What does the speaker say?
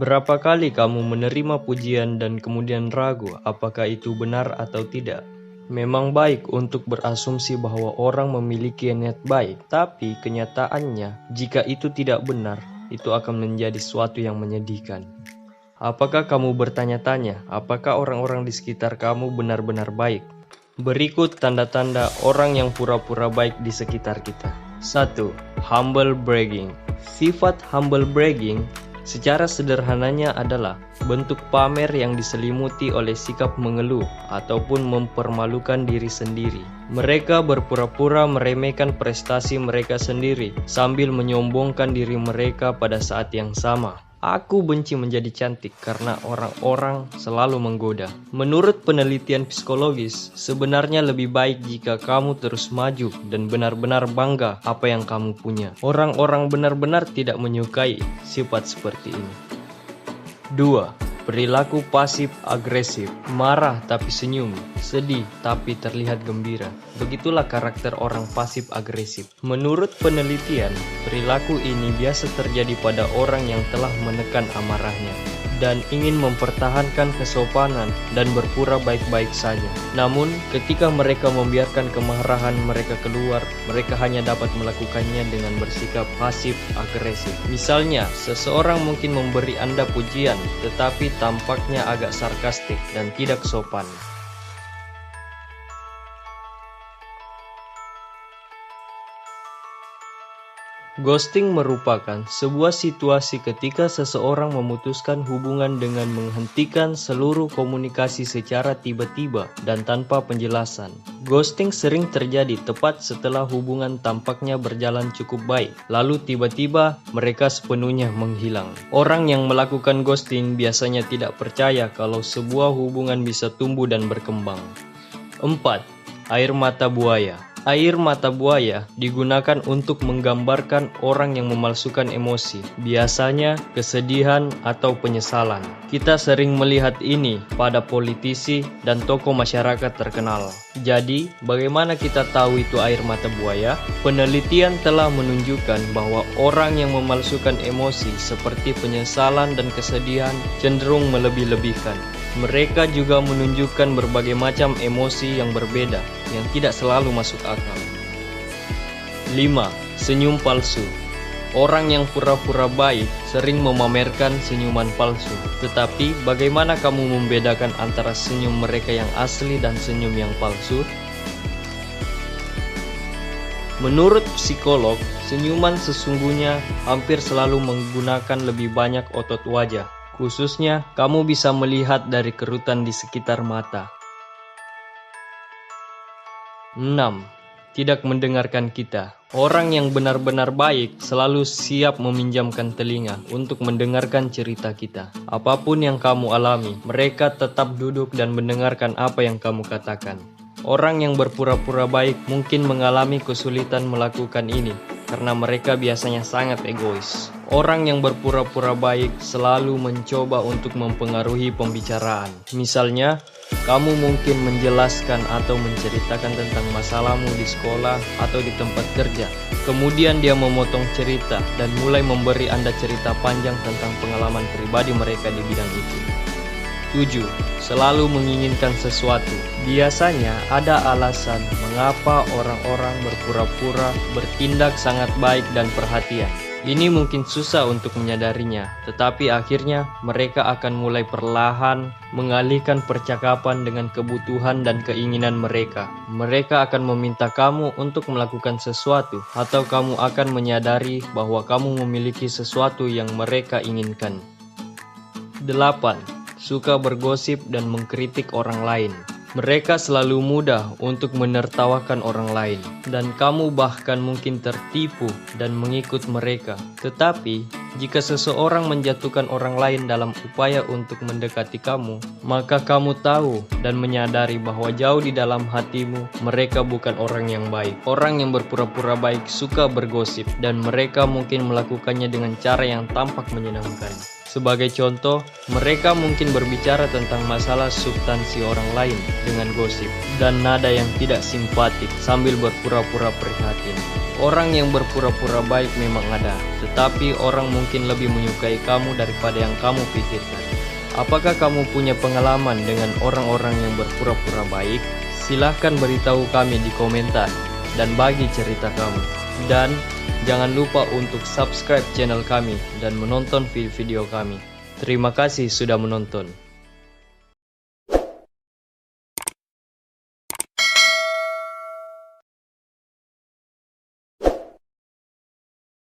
Berapa kali kamu menerima pujian dan kemudian ragu apakah itu benar atau tidak? Memang baik untuk berasumsi bahwa orang memiliki niat baik, tapi kenyataannya, jika itu tidak benar, itu akan menjadi suatu yang menyedihkan. Apakah kamu bertanya-tanya, apakah orang-orang di sekitar kamu benar-benar baik? Berikut tanda-tanda orang yang pura-pura baik di sekitar kita. 1. Humble bragging. Sifat humble bragging secara sederhananya adalah bentuk pamer yang diselimuti oleh sikap mengeluh ataupun mempermalukan diri sendiri. Mereka berpura-pura meremehkan prestasi mereka sendiri sambil menyombongkan diri mereka pada saat yang sama. Aku benci menjadi cantik karena orang-orang selalu menggoda. Menurut penelitian psikologis, sebenarnya lebih baik jika kamu terus maju dan benar-benar bangga apa yang kamu punya. Orang-orang benar-benar tidak menyukai sifat seperti ini. 2. Perilaku pasif agresif, marah tapi senyum, sedih tapi terlihat gembira. Begitulah karakter orang pasif agresif. Menurut penelitian, perilaku ini biasa terjadi pada orang yang telah menekan amarahnya dan ingin mempertahankan kesopanan dan berpura baik-baik saja. Namun, ketika mereka membiarkan kemarahan mereka keluar, mereka hanya dapat melakukannya dengan bersikap pasif-agresif. Misalnya, seseorang mungkin memberi Anda pujian, tetapi tampaknya agak sarkastik dan tidak sopan. Ghosting merupakan sebuah situasi ketika seseorang memutuskan hubungan dengan menghentikan seluruh komunikasi secara tiba-tiba dan tanpa penjelasan. Ghosting sering terjadi tepat setelah hubungan tampaknya berjalan cukup baik, lalu tiba-tiba mereka sepenuhnya menghilang. Orang yang melakukan ghosting biasanya tidak percaya kalau sebuah hubungan bisa tumbuh dan berkembang. 4. Air mata buaya. Air mata buaya digunakan untuk menggambarkan orang yang memalsukan emosi, biasanya kesedihan atau penyesalan. Kita sering melihat ini pada politisi dan tokoh masyarakat terkenal. Jadi, bagaimana kita tahu itu air mata buaya? Penelitian telah menunjukkan bahwa orang yang memalsukan emosi seperti penyesalan dan kesedihan cenderung melebih-lebihkan. Mereka juga menunjukkan berbagai macam emosi yang berbeda, yang tidak selalu masuk akal. 5. Senyum palsu. Orang yang pura-pura baik sering memamerkan senyuman palsu. Tetapi, bagaimana kamu membedakan antara senyum mereka yang asli dan senyum yang palsu? Menurut psikolog, senyuman sesungguhnya hampir selalu menggunakan lebih banyak otot wajah. Khususnya, kamu bisa melihat dari kerutan di sekitar mata. 6. Tidak mendengarkan kita. Orang yang benar-benar baik selalu siap meminjamkan telinga untuk mendengarkan cerita kita. Apapun yang kamu alami, mereka tetap duduk dan mendengarkan apa yang kamu katakan. Orang yang berpura-pura baik mungkin mengalami kesulitan melakukan ini karena mereka biasanya sangat egois. Orang yang berpura-pura baik selalu mencoba untuk mempengaruhi pembicaraan. Misalnya, kamu mungkin menjelaskan atau menceritakan tentang masalahmu di sekolah atau di tempat kerja. Kemudian dia memotong cerita dan mulai memberi Anda cerita panjang tentang pengalaman pribadi mereka di bidang itu. 7. Selalu menginginkan sesuatu. Biasanya ada alasan mengapa orang-orang berpura-pura bertindak sangat baik dan perhatian. Ini mungkin susah untuk menyadarinya, tetapi akhirnya mereka akan mulai perlahan mengalihkan percakapan dengan kebutuhan dan keinginan mereka. Mereka akan meminta kamu untuk melakukan sesuatu, atau kamu akan menyadari bahwa kamu memiliki sesuatu yang mereka inginkan. 8. Suka bergosip dan mengkritik orang lain. Mereka selalu mudah untuk menertawakan orang lain, dan kamu bahkan mungkin tertipu dan mengikut mereka. Tetapi, jika seseorang menjatuhkan orang lain dalam upaya untuk mendekati kamu, maka kamu tahu dan menyadari bahwa jauh di dalam hatimu, mereka bukan orang yang baik. Orang yang berpura-pura baik suka bergosip, dan mereka mungkin melakukannya dengan cara yang tampak menyenangkan. Sebagai contoh, mereka mungkin berbicara tentang masalah substansi orang lain dengan gosip dan nada yang tidak simpatik sambil berpura-pura prihatin. Orang yang berpura-pura baik memang ada, tetapi orang mungkin lebih menyukai kamu daripada yang kamu pikirkan. Apakah kamu punya pengalaman dengan orang-orang yang berpura-pura baik? Silahkan beritahu kami di komentar dan bagi cerita kamu. Dan jangan lupa untuk subscribe channel kami dan menonton video-video kami. Terima kasih sudah menonton.